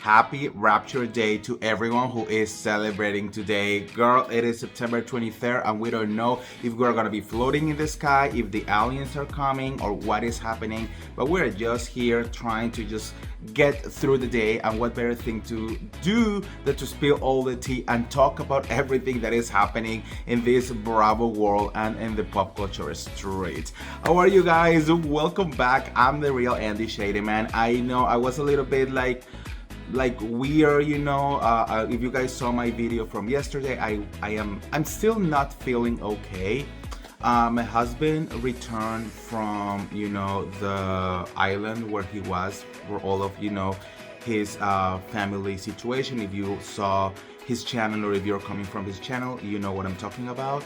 happy Rapture Day to everyone who is celebrating today. Girl, it is September 23rd and we don't know if we're gonna be floating in the sky, if the aliens are coming or what is happening, but we're just here trying to just get through the day, and what better thing to do than to spill all the tea and talk about everything that is happening in this Bravo world and in the pop culture streets. How are you guys? Welcome back. I'm the real Andy Shady Man. I know I was a little bit like weird, you know. If you guys saw my video from yesterday, I'm still not feeling okay. My husband returned from, you know, the island where he was for all of, you know, his family situation. If you saw his channel or if you're coming from his channel, you know what I'm talking about.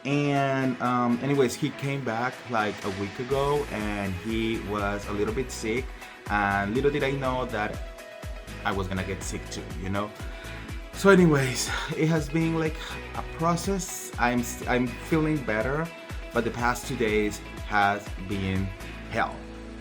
And anyways, he came back like a week ago and he was a little bit sick, and little did I know that I was gonna get sick too, you know. So anyways, it has been like a process. I'm feeling better, but the past 2 days has been hell,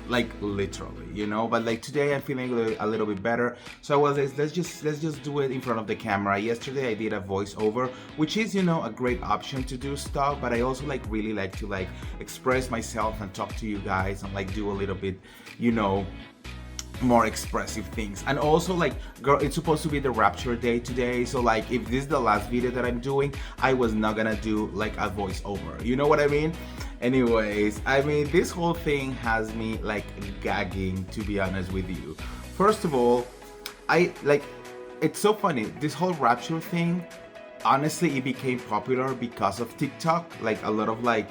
like literally, you know. But like today I'm feeling a little bit better, so I was like, let's just do it in front of the camera. Yesterday I did a voiceover, which is, you know, a great option to do stuff, but I also like really like to like express myself and talk to you guys and like do a little bit, you know, more expressive things. And also, like, girl, it's supposed to be the Rapture Day today, so like if this is the last video that I'm doing, I was not gonna do like a voiceover, you know what I mean? Anyways, I mean, this whole thing has me like gagging, to be honest with you. First of all, it's so funny, this whole Rapture thing, honestly, it became popular because of TikTok. Like a lot of like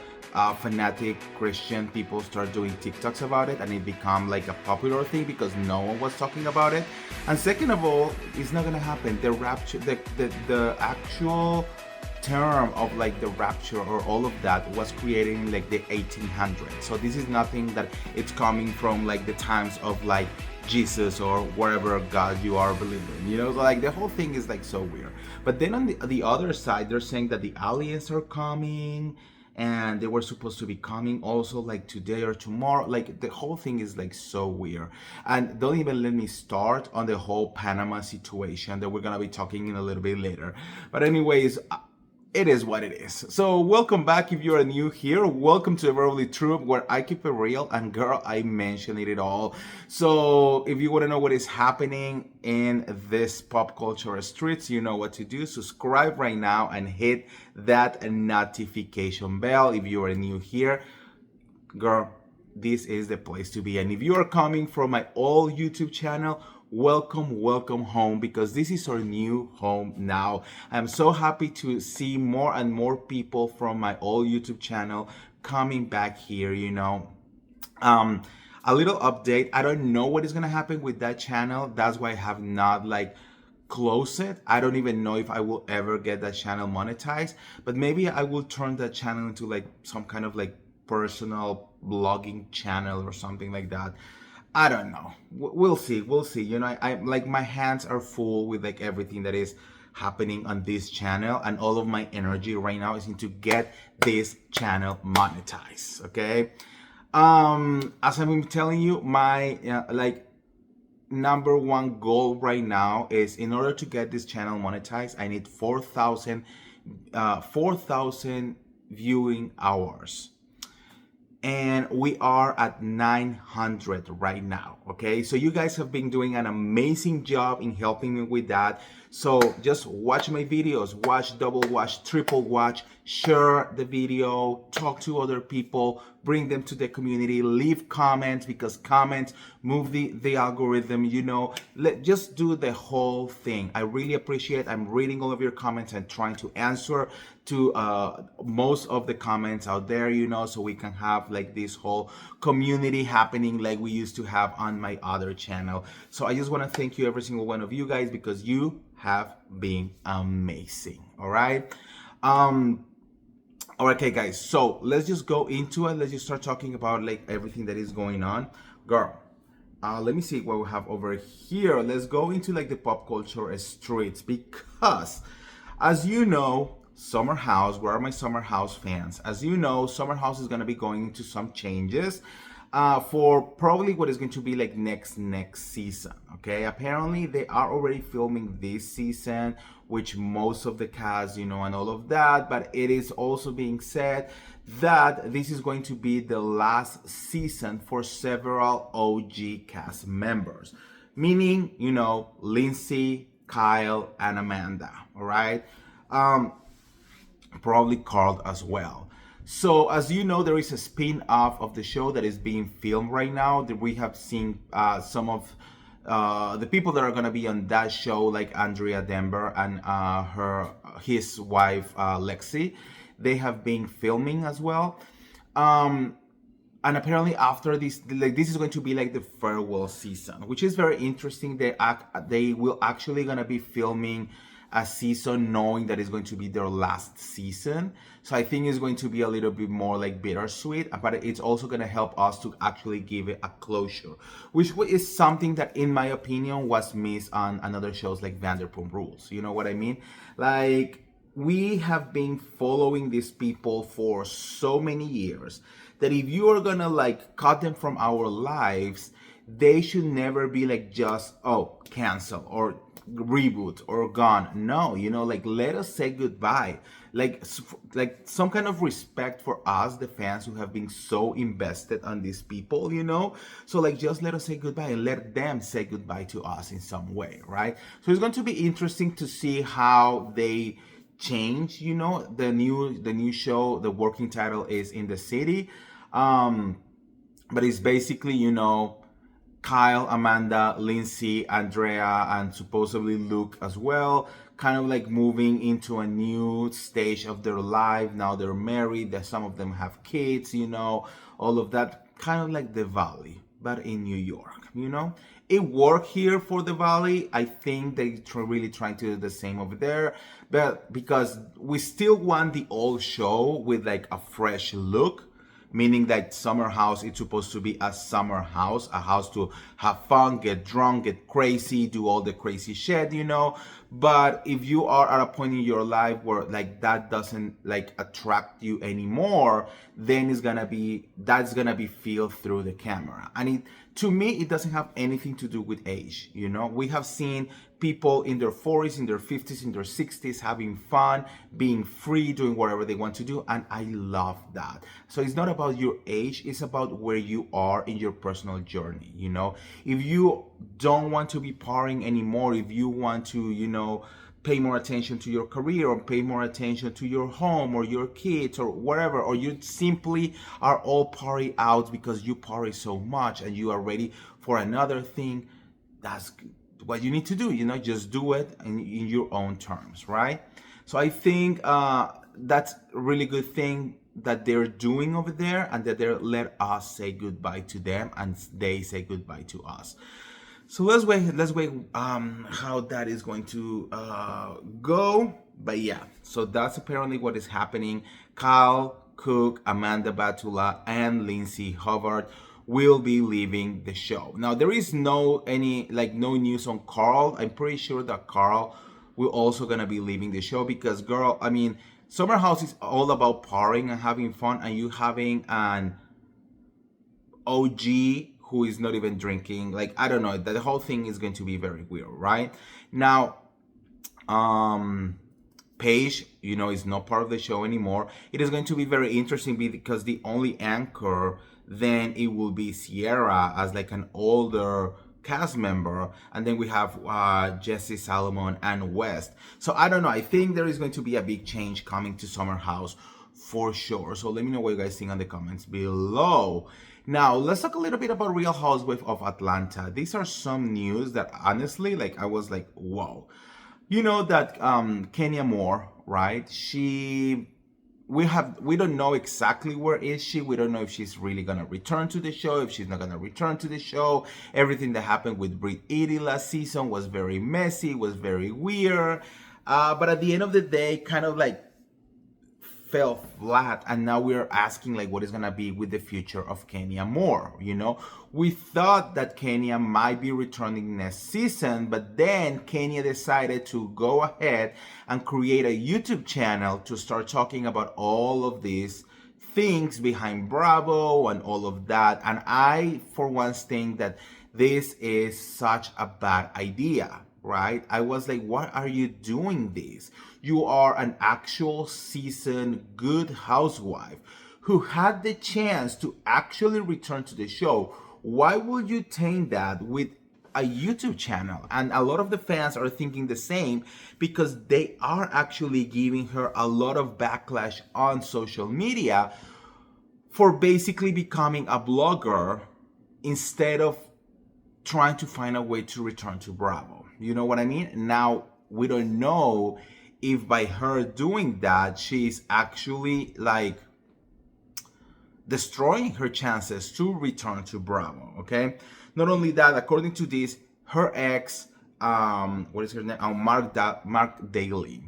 fanatic Christian people start doing TikToks about it, and it become like a popular thing because no one was talking about it. And second of all, it's not gonna happen. The rapture, the actual term of like the rapture or all of that was created in like the 1800s. So this is nothing that it's coming from like the times of like Jesus or whatever God you are believing, you know. So like the whole thing is like so weird. But then on the other side, they're saying that the aliens are coming, and they were supposed to be coming also like today or tomorrow. Like the whole thing is like so weird. And don't even let me start on the whole Panama situation that we're gonna be talking in a little bit later. But anyways, it is what it is. So welcome back if you're new here. Welcome to the BEVERLY Troop, where I keep it real, and girl, I mention it all. So if you want to know what is happening in this pop culture streets, you know what to do. Subscribe right now and hit that notification bell. If you are new here, girl, this is the place to be. And if you are coming from my old YouTube channel, welcome home, because this is our new home now. I'm so happy to see more and more people from my old YouTube channel coming back here, you know. A little update, I don't know what is gonna happen with that channel. That's why I have not like closed it. I don't even know if I will ever get that channel monetized, but maybe I will turn that channel into like some kind of like personal blogging channel or something like that. I don't know. We'll see. You know, I like, my hands are full with like everything that is happening on this channel, and all of my energy right now is into get this channel monetized. Okay. As I've been telling you, my like number one goal right now is, in order to get this channel monetized, I need 4,000 viewing hours. And we are at 900 right now. Okay, so you guys have been doing an amazing job in helping me with that. So just watch my videos, watch, double watch, triple watch, share the video, talk to other people, bring them to the community, leave comments, because comments move the algorithm, you know. Just do the whole thing. I really appreciate it. I'm reading all of your comments and trying to answer to most of the comments out there, you know, so we can have like this whole community happening like we used to have on my other channel. So I just want to thank you, every single one of you guys, because you have been amazing. All right. Okay, guys, so let's just go into it. Let's just start talking about like everything that is going on. Girl, let me see what we have over here. Let's go into like the pop culture streets, because as you know, Summer House, where are my Summer House fans? As you know, Summer House is going to be going into some changes. for probably what is going to be like next season. Okay, apparently they are already filming this season, which most of the cast, and all of that. But it is also being said that this is going to be the last season for several OG cast members, meaning Lindsay, Kyle, and Amanda. All right. Probably Carl as well. So, as you know, there is a spin-off of the show that is being filmed right now. That we have seen some of the people that are going to be on that show, like Andrea Denver and his wife Lexi. They have been filming as well. And apparently after this, like, this is going to be like the farewell season, which is very interesting. They will actually gonna be filming a season knowing that it's going to be their last season. So I think it's going to be a little bit more like bittersweet, but it's also going to help us to actually give it a closure, which is something that, in my opinion, was missed on another shows like Vanderpump Rules. You know what I mean? Like, we have been following these people for so many years that if you are gonna like cut them from our lives, they should never be like just cancel or reboot or gone. No, like, let us say goodbye. Like some kind of respect for us, the fans who have been so invested on these people. So like, just let us say goodbye and let them say goodbye to us in some way, right? So it's going to be interesting to see how they change. The new show, the working title is In the City, but it's basically Kyle, Amanda, Lindsay, Andrea, and supposedly Luke as well, kind of like moving into a new stage of their life. Now they're married, that some of them have kids, all of that, kind of like the Valley, but in New York. It worked here for the Valley. I think they really trying to do the same over there, but because we still want the old show with like a fresh look, meaning that summer house, it's supposed to be a summer house, a house to have fun, get drunk, get crazy, do all the crazy shit, but if you are at a point in your life where like that doesn't like attract you anymore, then that's gonna be feel through the camera. And to me, it doesn't have anything to do with age. We have seen people in their 40s, in their 50s, in their 60s having fun, being free, doing whatever they want to do, and I love that. So it's not about your age, it's about where you are in your personal journey. If you don't want to be partying anymore, if you want to pay more attention to your career, or pay more attention to your home or your kids or whatever, or you simply are all party out because you party so much and you are ready for another thing, that's what you need to do. Just do it in your own terms, right? So I think that's a really good thing that they're doing over there, and that they let us say goodbye to them and they say goodbye to us. So let's wait how that is going to go. But yeah, so that's apparently what is happening. Kyle Cook, Amanda Batula, and Lindsay Hubbard will be leaving the show. Now there is no news on Carl. I'm pretty sure that Carl will also gonna be leaving the show because, girl, I mean, Summer House is all about partying and having fun, and you having an OG who is not even drinking. Like, I don't know, the whole thing is going to be very weird, right? Now, Paige, is not part of the show anymore. It is going to be very interesting because the only anchor then it will be Sierra as like an older cast member, and then we have Jesse Salomon and West. So I don't know, I think there is going to be a big change coming to Summer House for sure. So let me know what you guys think in the comments below. Now let's talk a little bit about Real Housewives of Atlanta. These are some news that honestly, like, I was like, whoa. That Kenya Moore, right? We don't know exactly where is she. We don't know if she's really gonna return to the show, if she's not gonna return to the show. Everything that happened with Brit Eady last season was very messy, was very weird. But at the end of the day, kind of like fell flat, and now we're asking like what is gonna be with the future of Kenya Moore. We thought that Kenya might be returning next season, but then Kenya decided to go ahead and create a YouTube channel to start talking about all of these things behind Bravo and all of that. And I, for once, think that this is such a bad idea, right? I was like, why are you doing this? You are an actual seasoned good housewife who had the chance to actually return to the show. Why would you taint that with a YouTube channel? And a lot of the fans are thinking the same because they are actually giving her a lot of backlash on social media for basically becoming a blogger instead of trying to find a way to return to Bravo. You know what I mean? Now, we don't know if by her doing that, she's actually like destroying her chances to return to Bravo, okay? Not only that, according to this, her ex, what is her name? Mark Daly.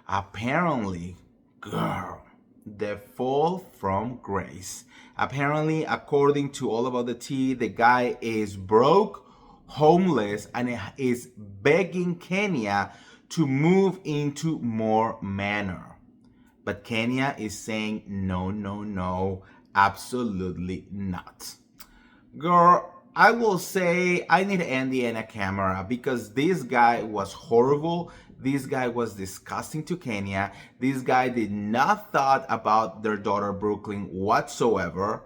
Apparently, girl, the fall from grace. Apparently, according to All About the Tea, the guy is broke, homeless, and is begging Kenya to move into more manor. But Kenya is saying, no, no, no, absolutely not. Girl, I will say I need Andy and a camera because this guy was horrible. This guy was disgusting to Kenya. This guy did not thought about their daughter Brooklyn whatsoever.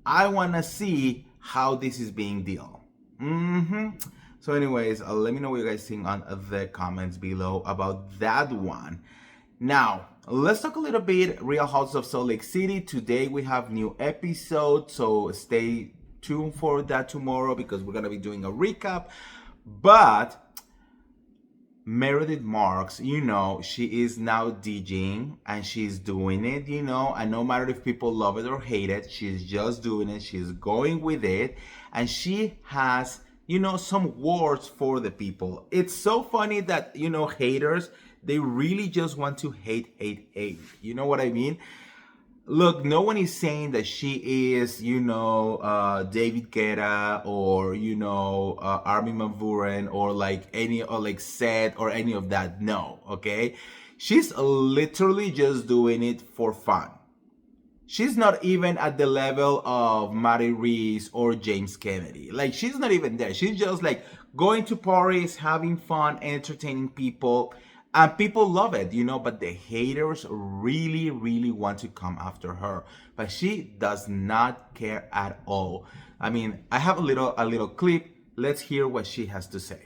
I want to see how this is being dealt. So anyways, let me know what you guys think on the comments below about that one. Now, let's talk a little bit Real Houses of Salt Lake City. Today we have new episode, so stay tuned for that tomorrow because we're going to be doing a recap. But Meredith Marks, you know, she is now DJing and she's doing it, you know, and no matter if people love it or hate it, she's just doing it. She's going with it. And she has, you know, some words for the people. It's so funny that, you know, haters, they really just want to hate. You know what I mean? Look, no one is saying that she is, you know, David Guetta or, you know, Armin van Buuren or like any, or like Seth or any of that. No, okay? She's literally just doing it for fun. She's not even at the level of Matty Reese or James Kennedy. Like, she's not even there. She's just like going to parties, having fun, entertaining people. And people love it, you know, but the haters really, really want to come after her. But she does not care at all. I mean, I have a little clip. Let's hear what she has to say.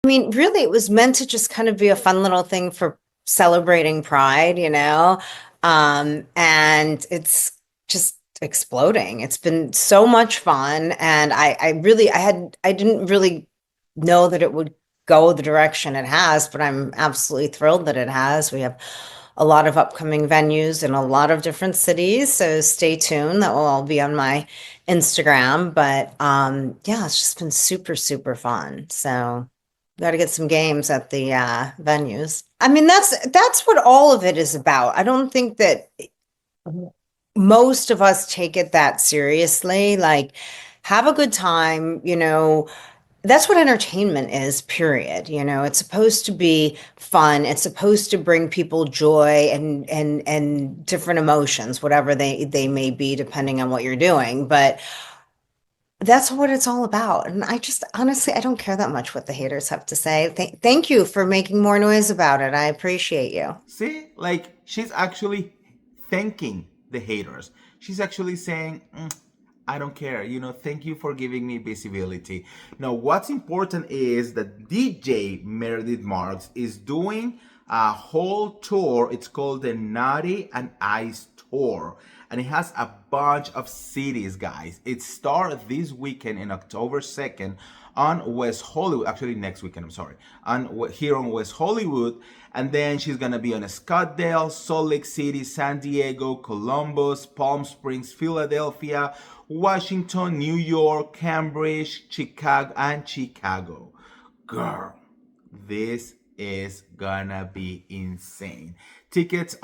I mean, really, it was meant to just kind of be a fun little thing for celebrating Pride, you know? And it's just exploding. It's been so much fun. And I didn't really know that it would go the direction it has, but I'm absolutely thrilled that it has. We have a lot of upcoming venues in a lot of different cities, so stay tuned. That will all be on my Instagram. But yeah, it's just been super, super fun. So got to get some games at the venues. I mean, that's what all of it is about. I don't think that most of us take it that seriously. Like, have a good time, you know. That's what entertainment is, period. You know, it's supposed to be fun. It's supposed to bring people joy and different emotions, whatever they may be, depending on what you're doing. But that's what it's all about. And I just honestly, I don't care that much what the haters have to say. Thank you for making more noise about it. I appreciate you. See, like, she's actually thanking the haters. She's actually saying, I don't care, you know, thank you for giving me visibility. Now, what's important is that DJ Meredith Marks is doing a whole tour. It's called the Naughty and Ice Tour. And it has a bunch of cities, guys. It starts this weekend in October 2nd on West Hollywood. Actually, next weekend, I'm sorry. Here on West Hollywood. And then she's going to be on Scottsdale, Salt Lake City, San Diego, Columbus, Palm Springs, Philadelphia, Washington, New York, Cambridge, Chicago. Girl, this is gonna be insane. Tickets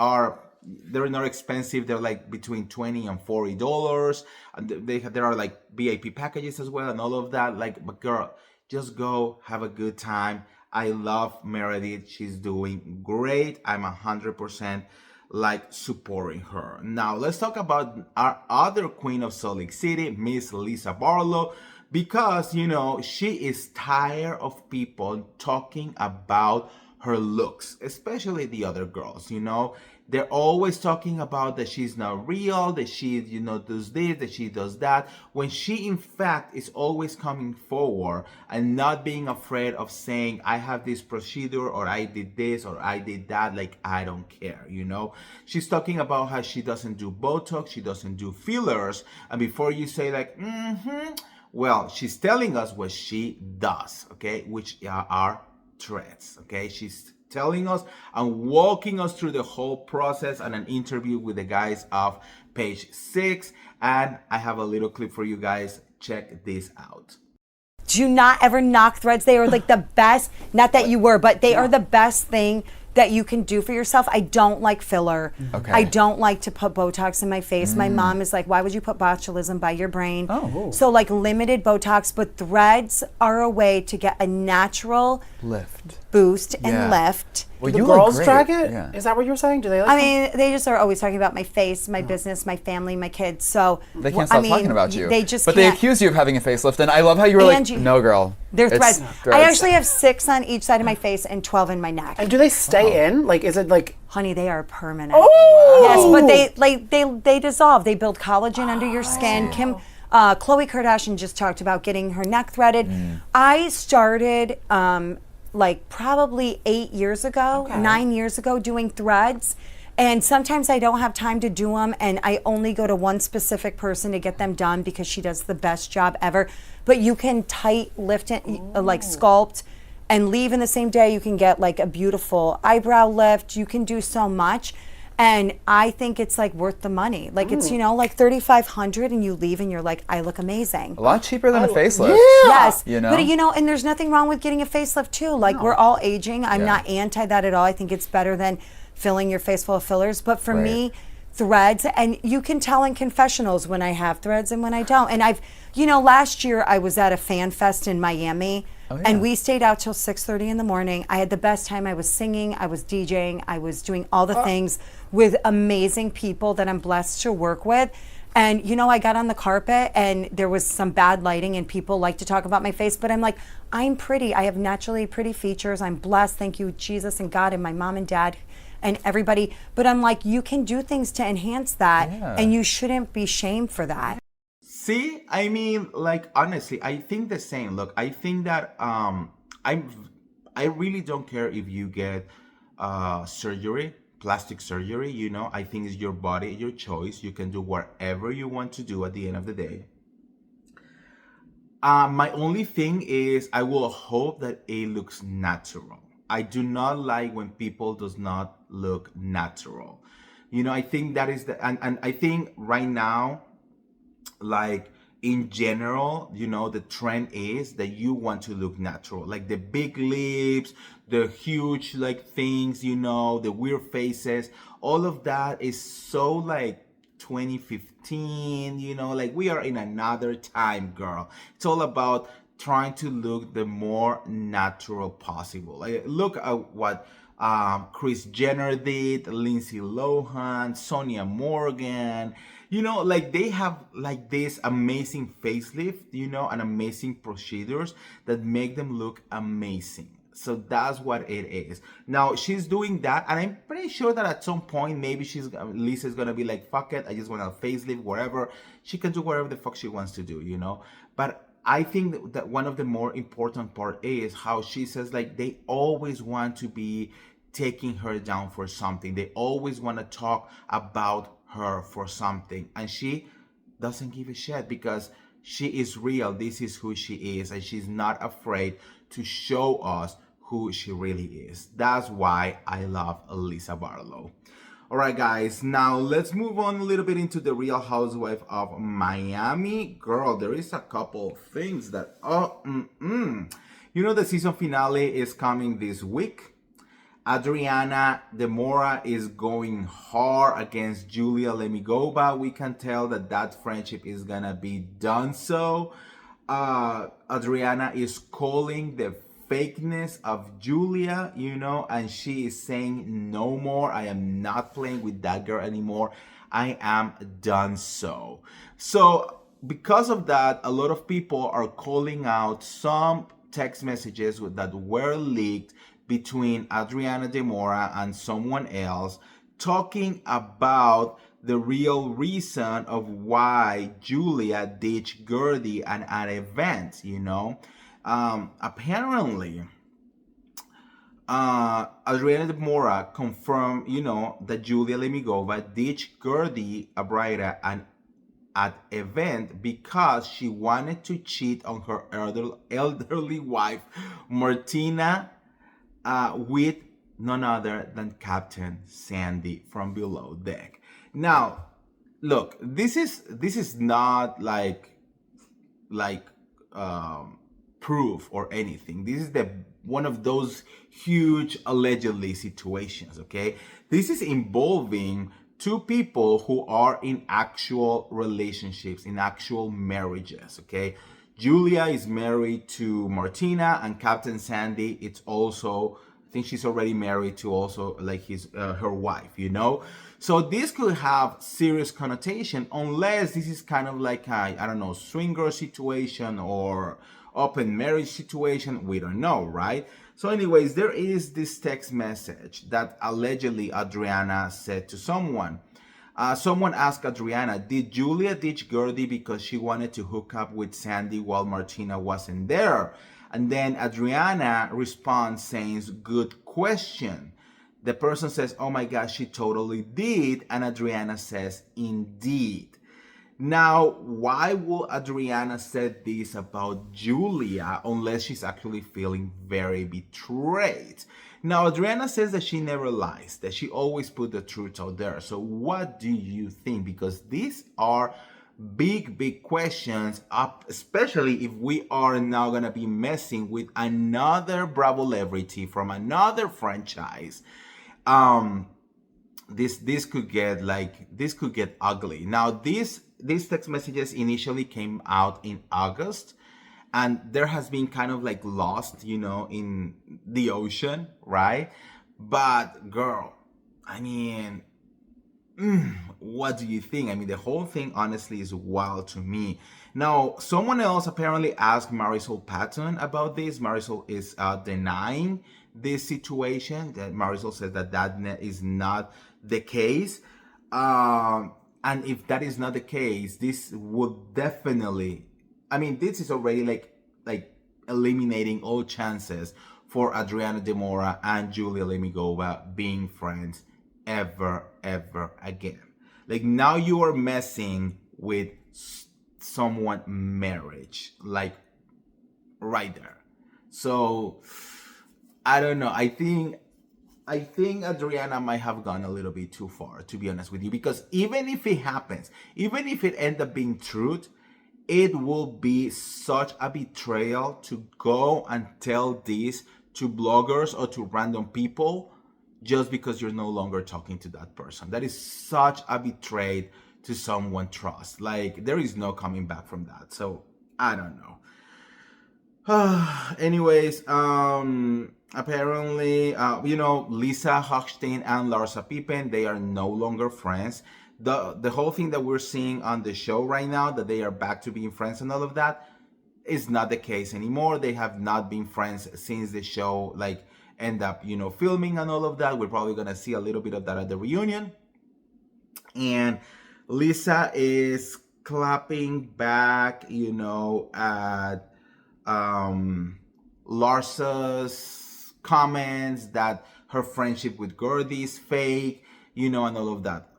they're not expensive. They're like between $20 and $40. And there are like VIP packages as well and all of that. Like, but girl, just go have a good time. I love Meredith. She's doing great. I'm 100% like supporting her. Now let's talk about our other queen of Salt Lake City, Miss Lisa Barlow, because she is tired of people talking about her looks, especially the other girls. They're always talking about that she's not real, that she does this, that she does that, when she in fact is always coming forward and not being afraid of saying, I have this procedure, or I did this, or I did that. Like, I don't care. She's talking about how she doesn't do Botox, she doesn't do fillers, and before you say like well, she's telling us what she does, okay, which are threads. Okay, she's telling us and walking us through the whole process and an interview with the guys of Page 6. And I have a little clip for you guys. Check this out. Do not ever knock threads. They are like the best, not that you were, but they are the best thing that you can do for yourself. I don't like filler. Okay. I don't like to put Botox in my face. My mom is like, why would you put botulism by your brain? Oh. So like limited Botox, but threads are a way to get a natural Lift. boost and Yeah. lift. Well, The you look girls great. drag it? Yeah. Is that what you're saying? Do they like I mean, they just are always talking about my face, my business, my family, my kids. So They can't stop I mean, talking about you. They just but can't. they accuse you of having a facelift, and I love how you were Angie, like, no, girl. They're It's threads. I actually have 6 on each side of my face and 12 in my neck. And do they stay in? Like, is it like... Honey, they are permanent. Oh! Yes, but they dissolve. They build collagen under your skin. Khloe Kardashian just talked about getting her neck threaded. I started like probably 8 years ago, 9 years ago, doing threads. And sometimes I don't have time to do them, and I only go to one specific person to get them done because she does the best job ever. But you can tight lift it, like sculpt, and leave in the same day. You can get like a beautiful eyebrow lift. You can do so much. And I think it's like worth the money. Like it's, like $3,500 and you leave and you're like, I look amazing. A lot cheaper than a facelift. Yes. You know? But and there's nothing wrong with getting a facelift too. Like we're all aging. I'm not anti that at all. I think it's better than filling your face full of fillers. But for me, threads, and you can tell in confessionals when I have threads and when I don't. And I've, last year I was at a fan fest in Miami. And we stayed out till 6:30 in the morning. I had the best time. I was singing, I was DJing, I was doing all the things with amazing people that I'm blessed to work with. And I got on the carpet and there was some bad lighting and people like to talk about my face, but I'm like, I'm pretty. I have naturally pretty features. I'm blessed. Thank you, Jesus and God and my mom and dad and everybody. But I'm like, you can do things to enhance that and you shouldn't be shamed for that. See, I mean, like, honestly, I think the same. Look, I think that I really don't care if you get surgery, plastic surgery. I think it's your body, your choice. You can do whatever you want to do at the end of the day. My only thing is, I will hope that it looks natural. I do not like when people does not look natural. I think that is and I think right now, like in general, the trend is that you want to look natural, like the big lips, the huge like things, the weird faces. All of that is so like 2015, like we are in another time, girl. It's all about trying to look the more natural possible. Like, look at what Kris Jenner did, Lindsay Lohan, Sonia Morgan. Like they have like this amazing facelift, and amazing procedures that make them look amazing. So that's what it is. Now she's doing that, and I'm pretty sure that at some point maybe Lisa's gonna be like, fuck it, I just want a facelift, whatever. She can do whatever the fuck she wants to do, But I think that one of the more important part is how she says like they always want to be taking her down for something. They always want to talk about her for something, and she doesn't give a shit because she is real. This is who she is, and she's not afraid to show us who she really is. That's why I love Lisa Barlow. All right, guys, now let's move on a little bit into the Real Housewife of Miami. Girl, there is a couple things that the season finale is coming this week. Adriana Demora is going hard against Julia Lemigova. We can tell that friendship is gonna be done. So Adriana is calling the fakeness of Julia, and she is saying no more. I am not playing with that girl anymore. I am done so. So because of that, a lot of people are calling out some text messages that were leaked between Adriana De Mora and someone else, talking about the real reason of why Julia ditched Gertie at an event, apparently, Adriana De Mora confirmed, that Julia Lemigova ditched Gertie Abraira at event because she wanted to cheat on her elderly wife, Martina, with none other than Captain Sandy from Below Deck. Now, look, this is not like proof or anything. This is one of those huge allegedly situations, okay? This is involving two people who are in actual relationships, in actual marriages, okay? Julia is married to Martina, and Captain Sandy, it's also, I think she's already married to also like her wife, So this could have serious connotation unless this is kind of like a, I don't know, swinger situation or open marriage situation. We don't know, right? So anyways, there is this text message that allegedly Adriana said to someone. Someone asked Adriana, did Julia ditch Gertie because she wanted to hook up with Sandy while Martina wasn't there? And then Adriana responds saying, good question. The person says, oh my gosh, she totally did. And Adriana says, indeed. Now, why will Adriana say this about Julia unless she's actually feeling very betrayed? Now, Adriana says that she never lies, that she always put the truth out there. So what do you think? Because these are big questions, up, especially if we are now going to be messing with another Bravo celebrity from another franchise. This could get ugly. Now, these text messages initially came out in August, and there has been kind of like lost, in the ocean, right? But girl, I mean, what do you think? I mean, the whole thing honestly is wild to me. Now, someone else apparently asked Marisol Patton about this. Marisol is denying this situation. That Marisol says that is not the case. And if that is not the case, this would definitely, I mean, this is already like eliminating all chances for Adriana De Mora and Julia Lemigova being friends ever again. Like, now you are messing with someone marriage, like right there. So I don't know. I think Adriana might have gone a little bit too far, to be honest with you, because even if it happens, even if it ends up being truth, it will be such a betrayal to go and tell this to bloggers or to random people just because you're no longer talking to that person. That is such a betrayal to someone trust. Like, there is no coming back from that. So I don't know. Anyways, apparently, Lisa Hochstein and Larsa Pippen, they are no longer friends. The whole thing that we're seeing on the show right now, that they are back to being friends and all of that, is not the case anymore. They have not been friends since the show end up filming and all of that. We're probably gonna see a little bit of that at the reunion. And Lisa is clapping back, at Larsa's comments that her friendship with Gertie is fake, and all of that.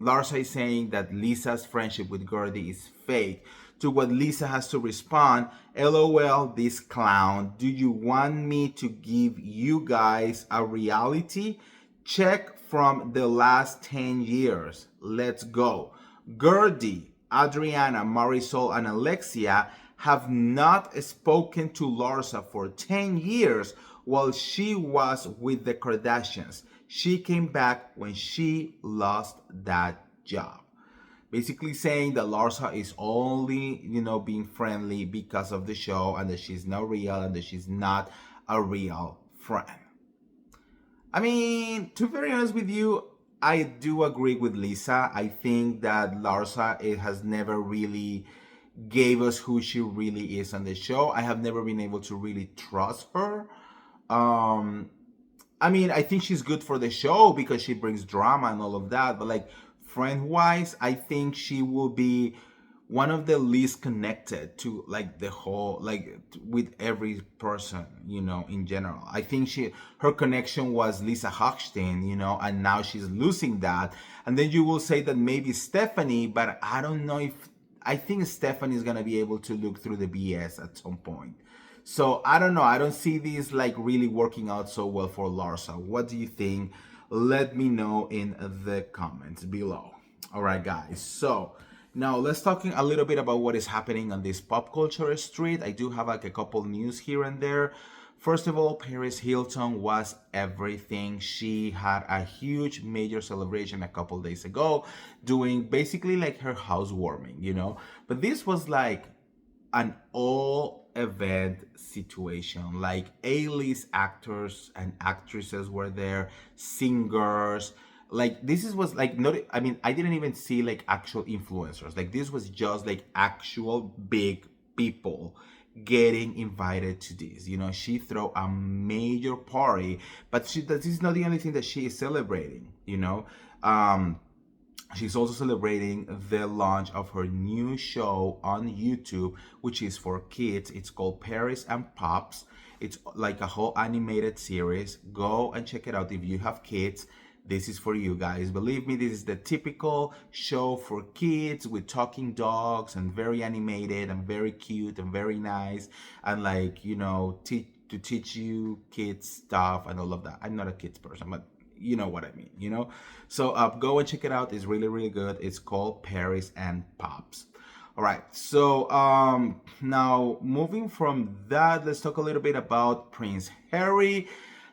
Larsa is saying that Lisa's friendship with Gertie is fake. To what Lisa has to respond, LOL, this clown. Do you want me to give you guys a reality check from the last 10 years? Let's go. Gertie, Adriana, Marisol, and Alexia have not spoken to Larsa for 10 years while she was with the Kardashians. She came back when she lost that job. Basically saying that Larsa is only, being friendly because of the show, and that she's not real, and that she's not a real friend. I mean, to be very honest with you, I do agree with Lisa. I think that Larsa, it has never really gave us who she really is on the show. I have never been able to really trust her. Um, I mean, I think she's good for the show because she brings drama and all of that. But like friend wise, I think she will be one of the least connected to like the whole like with every person, in general. I think her connection was Lisa Hochstein, and now she's losing that. And then you will say that maybe Stephanie, but I don't know if I think Stephanie is gonna be able to look through the BS at some point. So I don't know. I don't see this like really working out so well for Larsa. What do you think? Let me know in the comments below. All right, guys. So now let's talk a little bit about what is happening on this pop culture street. I do have like a couple news here and there. First of all, Paris Hilton was everything. She had a huge major celebration a couple days ago, doing basically like her housewarming, But this was like an all event situation. Like A-list actors and actresses were there, singers. Like was like not. I mean, I didn't even see like actual influencers. Like this was just like actual big people getting invited to this. She threw a major party, but this is not the only thing that she is celebrating. She's also celebrating the launch of her new show on YouTube, which is for kids. It's called Paris and Pops. It's like a whole animated series. Go and check it out if you have kids. This is for you guys. Believe me, this is the typical show for kids with talking dogs and very animated and very cute and very nice and like, to teach you kids stuff and all of that. I'm not a kids person, but you know what I mean, So go and check it out. It's really, really good. It's called Paris and Pops. All right. So now moving from that, let's talk a little bit about Prince Harry.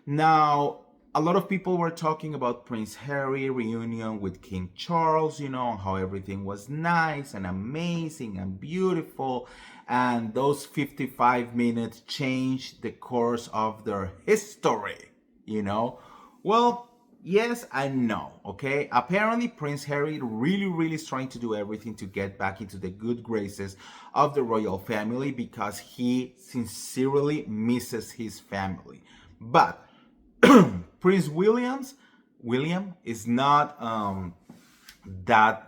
Now, a lot of people were talking about Prince Harry reunion with King Charles, how everything was nice and amazing and beautiful. And those 55 minutes changed the course of their history, Well, yes and no, okay? Apparently, Prince Harry really is trying to do everything to get back into the good graces of the royal family because he sincerely misses his family. But Prince William is not that,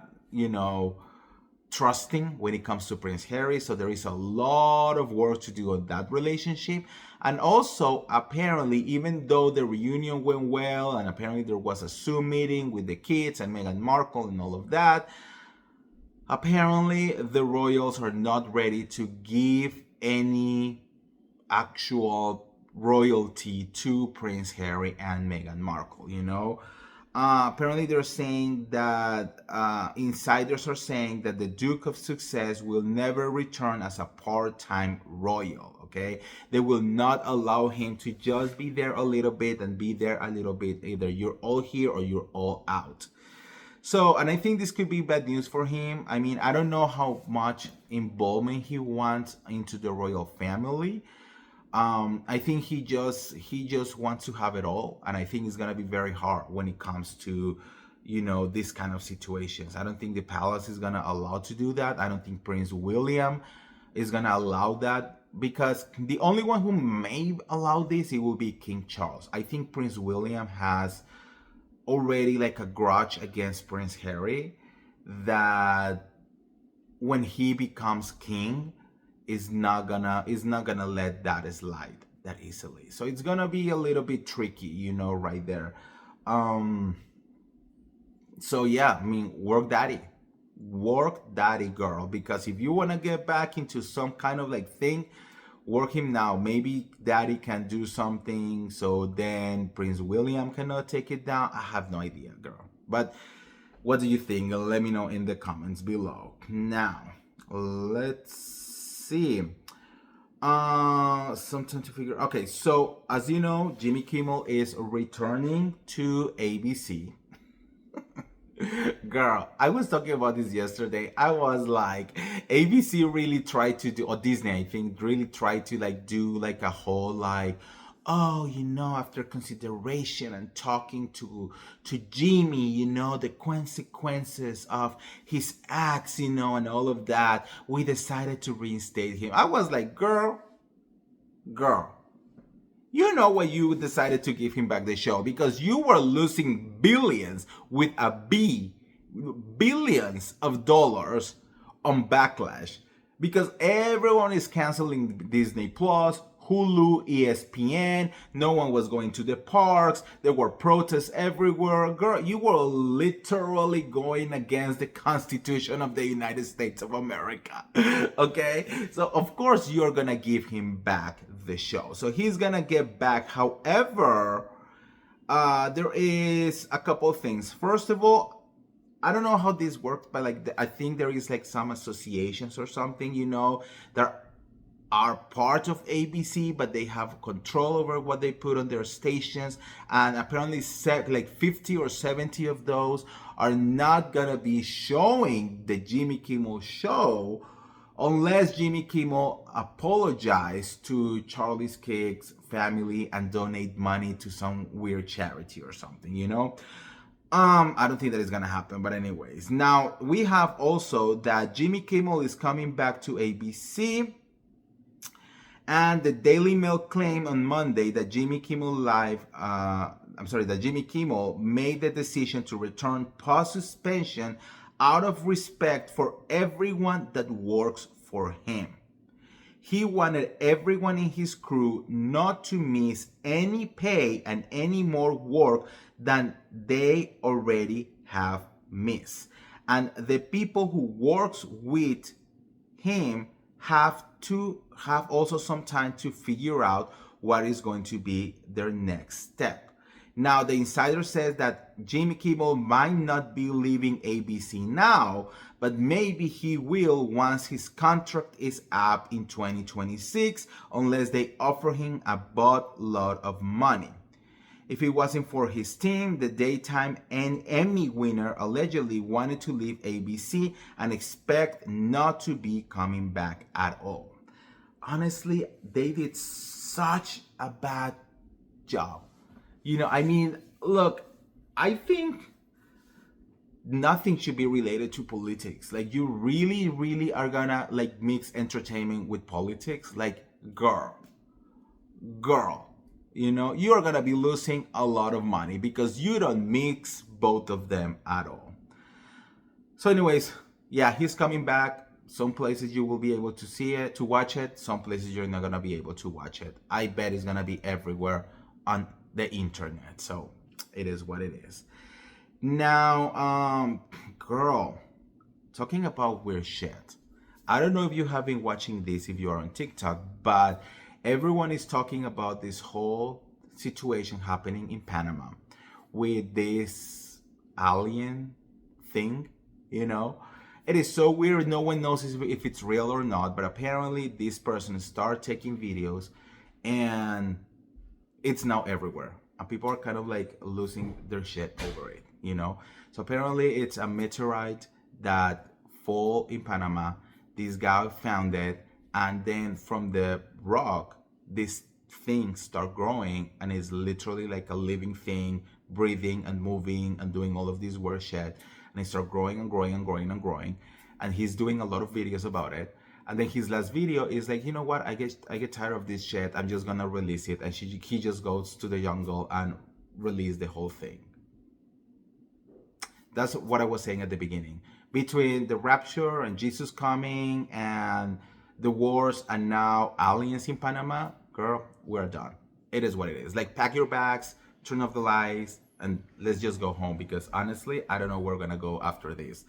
trusting when it comes to Prince Harry. So there is a lot of work to do on that relationship. And also, apparently, even though the reunion went well, and apparently there was a Zoom meeting with the kids and Meghan Markle and all of that, apparently the royals are not ready to give any actual royalty to Prince Harry and Meghan Markle, Apparently they're saying that insiders are saying that the Duke of Sussex will never return as a part-time royal, okay? They will not allow him to just be there a little bit and be there a little bit. Either you're all here or you're all out. So, and I think this could be bad news for him. I mean, I don't know how much involvement he wants into the royal family. I think he just wants to have it all, and I think it's gonna be very hard when it comes to, this kind of situations. I don't think the palace is gonna allow to do that. I don't think Prince William is gonna allow that, because the only one who may allow this, it will be King Charles. I think Prince William has already like a grudge against Prince Harry that when he becomes king, is not gonna let that slide that easily. So it's gonna be a little bit tricky, right there. So yeah, I mean, work daddy, girl, because if you want to get back into some kind of like thing, work him now. Maybe daddy can do something so then Prince William cannot take it down. I have no idea, girl. But what do you think? Let me know in the comments below. Now, let's see. Something to figure. Okay, so as you know, Jimmy Kimmel is returning to ABC. Girl, I was talking about this yesterday. I was like, ABC really tried to do, or Disney, I think, really tried to like do like a whole like, oh, after consideration and talking to Jimmy, the consequences of his acts, and all of that, we decided to reinstate him. I was like, girl, you know why you decided to give him back the show? Because you were losing billions with a B, billions of dollars on backlash. Because everyone is canceling Disney Plus, Hulu, ESPN. No one was going to the parks. There were protests everywhere. Girl, you were literally going against the Constitution of the United States of America. Okay? So, of course, you're going to give him back the show. So, he's going to get back. However, there is a couple things. First of all, I don't know how this works, but I think there is some associations or something, that are part of ABC, but they have control over what they put on their stations. And apparently 50 or 70 of those are not gonna be showing the Jimmy Kimmel show unless Jimmy Kimmel apologized to Charlie's Cakes family and donate money to some weird charity or something, I don't think that is gonna happen, but anyways. Now, we have also that Jimmy Kimmel is coming back to ABC, and the Daily Mail claimed on Monday that Jimmy Kimmel made the decision to return post-suspension out of respect for everyone that works for him. He wanted everyone in his crew not to miss any pay and any more work than they already have missed. And the people who works with him have to have also some time to figure out what is going to be their next step. Now, the insider says that Jimmy Kimmel might not be leaving ABC now, but maybe he will once his contract is up in 2026, unless they offer him a buttload of money. If it wasn't for his team, the daytime and Emmy winner allegedly wanted to leave ABC and expect not to be coming back at all. Honestly, they did such a bad job. Look, I think nothing should be related to politics. You really, really are gonna mix entertainment with politics. Girl, you are gonna be losing a lot of money because you don't mix both of them at all. So anyways, yeah, he's coming back. Some places you will be able to see it, to watch it. Some places you're not gonna be able to watch it. I bet it's gonna be everywhere on the internet. So it is what it is. Now, girl, talking about weird shit. I don't know if you have been watching this, if you are on TikTok, but everyone is talking about this whole situation happening in Panama with this alien thing, It is so weird. No one knows if it's real or not, but apparently this person started taking videos and it's now everywhere. And people are kind of losing their shit over it, So apparently it's a meteorite that fall in Panama. This guy found it, and then from the rock, this thing start growing, and it's literally like a living thing, breathing and moving and doing all of this weird shit. And it start growing and growing and growing and growing. And he's doing a lot of videos about it. And then his last video is like, you know what? I get tired of this shit. I'm just gonna release it. And he just goes to the jungle and release the whole thing. That's what I was saying at the beginning. Between the rapture and Jesus coming and the wars and now aliens in Panama, girl, we're done. It is what it is. Pack your bags, turn off the lights, and let's just go home, because honestly, I don't know where we're gonna go after this.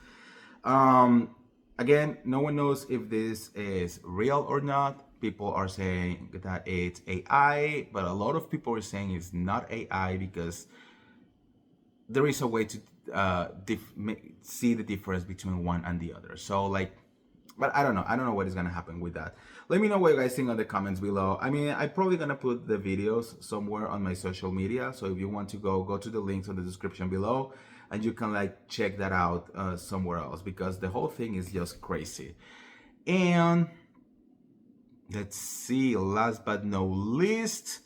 Again, no one knows if this is real or not. People are saying that it's AI, but a lot of people are saying it's not AI because there is a way to see the difference between one and the other. So but I don't know. I don't know what is gonna happen with that. Let me know what you guys think on the comments below. I mean, I'm probably gonna put the videos somewhere on my social media. So if you want to go to the links on the description below, and you can check that out somewhere else, because the whole thing is just crazy. And let's see, last but no least,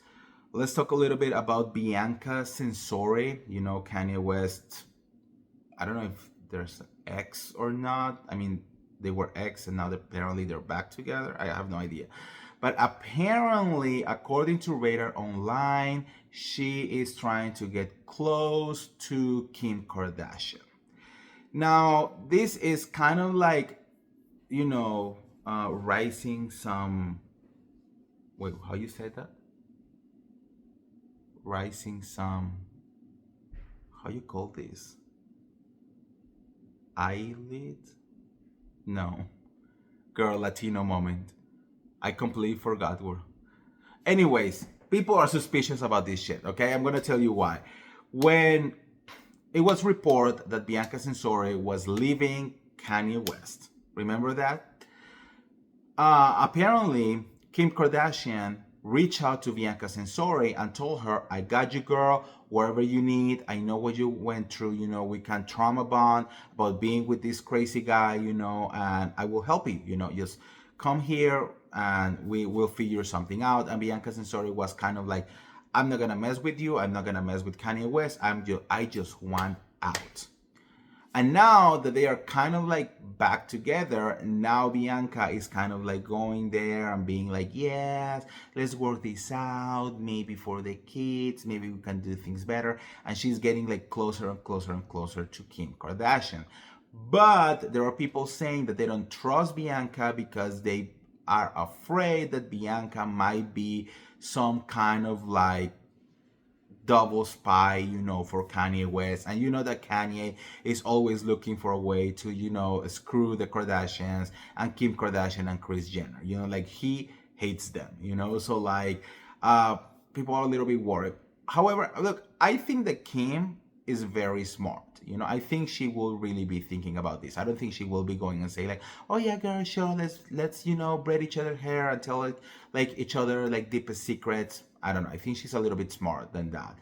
let's talk a little bit about Bianca Censori. You know, Kanye West, I don't know if there's an ex or not. I mean, they were ex and now apparently they're back together. I have no idea. But apparently, according to Radar Online, she is trying to get close to Kim Kardashian. Now, this is kind of like, you know, rising some, wait, how you said that? Rising some, how you call this? Eyelid? No. Girl, Latino moment. I completely forgot word. Anyways, people are suspicious about this shit, okay? I'm gonna tell you why. When it was reported that Bianca Censori was leaving Kanye West, remember that? Apparently, Kim Kardashian reached out to Bianca Censori and told her, I got you, girl, wherever you need. I know what you went through. You know, we can trauma bond about being with this crazy guy, you know, and I will help you. You know, just come here and we will figure something out. And Bianca Censori was kind of like, I'm not gonna mess with you. I'm not gonna mess with Kanye West. I just want out. And now that they are kind of like back together, now Bianca is kind of like going there and being like, yes, let's work this out. Maybe for the kids, maybe we can do things better. And she's getting like closer and closer and closer to Kim Kardashian. But there are people saying that they don't trust Bianca because they are afraid that Bianca might be some kind of like double spy, you know, for Kanye West. And you know that Kanye is always looking for a way to, you know, screw the Kardashians and Kim Kardashian and Kris Jenner. You know, like he hates them, you know, so like people are a little bit worried. However, look, I think that Kim is very smart. You know, I think she will really be thinking about this. I don't think she will be going and say like, oh yeah, girl, sure, let's you know, braid each other hair and tell it like each other like deepest secrets. I don't know. I think she's a little bit smarter than that.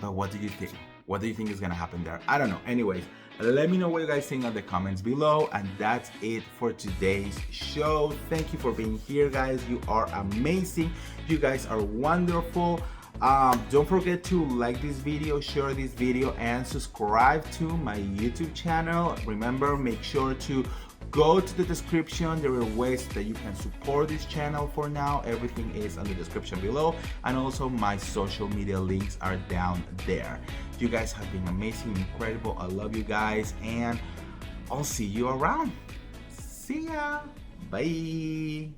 But what do you think? What do you think is gonna happen there? I don't know. Anyways, let me know what you guys think in the comments below. And that's it for today's show. Thank you for being here, guys. You are amazing. You guys are wonderful. Don't forget to like this video, share this video, and subscribe to my YouTube channel. Remember, make sure to go to the description. There are ways that you can support this channel for now. Everything is on the description below, and also my social media links are down there. You guys have been amazing, incredible. I love you guys, and I'll see you around. See ya. Bye.